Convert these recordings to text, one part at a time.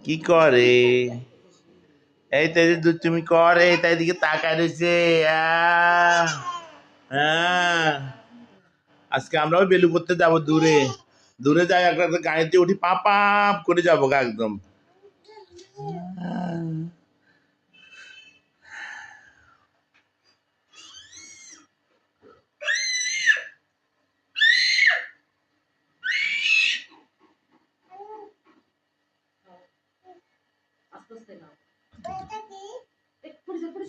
কি করে? এই তো তুমি করে তাই দিকে তাকায় রয়েছে। হ্যাঁ, আজকে আমরাও বেলু করতে যাব দূরে। দূরে যাই, একটা গাড়িতে উঠি, পাপ পাপ করে যাবো গা একদম।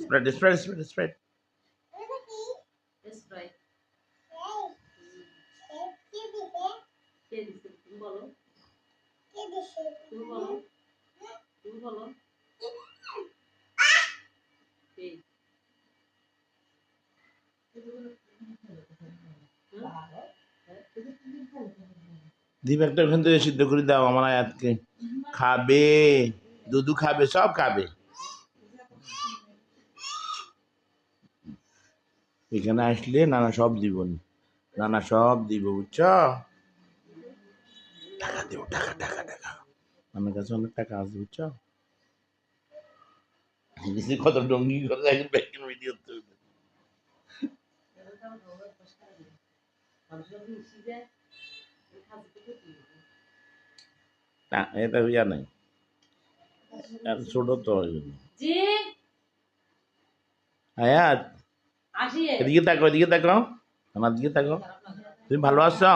Spread spread spread spread. দীপ একটা ওখান থেকে সিদ্ধ করে দাও আমার আয়াতকে। খাবে, দুধু খাবে, সব খাবে। এখানে আসলে নানা সব দিব, নানা সব দিব, বুঝছ? টাকা দেব, টাকা টাকা টাকা। আমার কাছে অনেক টাকা আছে, বুঝছ? কত ডঙ্গি করে ব্যাংকের ভিডিও তুলবে। না, এটা ইয়া নাই, ছোট তো। আয়াত, এদিকে তাকাও, এদিকে তাকাও, আমার দিকে তাকাও। তুমি ভালো আছো?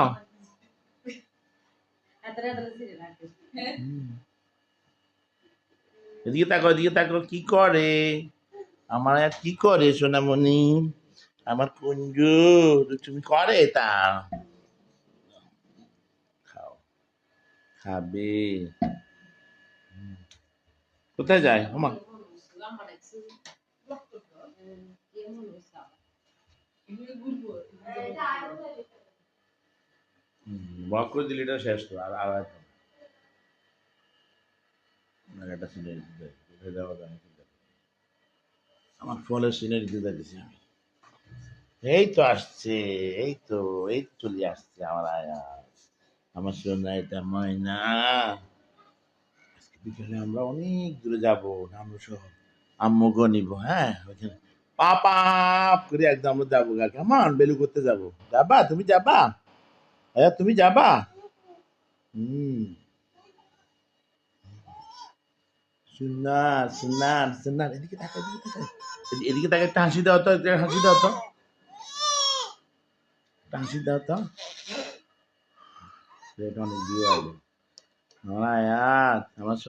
এদিকে তাকাও, এদিকে তাকাও। কি করে আমার আয়াত? কি করে সোনামণি? আমার কুঞ্জু, তুমি করে তা খাও, খাবে। কোথায় যায় আমার? বক করে দিলে এটা শেষ তো, আর আর একটা সিনারি উঠে যাওয়া যায়। আমার ফলের সিনারি দিতে দিছি আমি। এই তো আসছে, এই তো, এই তো চলে আসছে আমার আয়া, আমার সোনা, এটা ময়না। আজকে বিকেলে আমরা অনেক দূরে যাবো, নানু সহ, আম্মুকে নিবো। হ্যাঁ, ওইখানে পাপা করে একদম আমরা যাবো গা। কেমন বেলু করতে যাবো? যাবা? তুমি যাবা? হ্যাঁ, তুমি যাবা? হুম। সুনার সুনার সুনার, এদিকে তাকা, এদিকে তাকা, এদিকে তাকা। একটা হাসি দাও তো, একটা হাসি দাও তো, একটা হাসি দাও তো। সেটা অনেক দিয়ে আসবে আমার আয়াত, আমার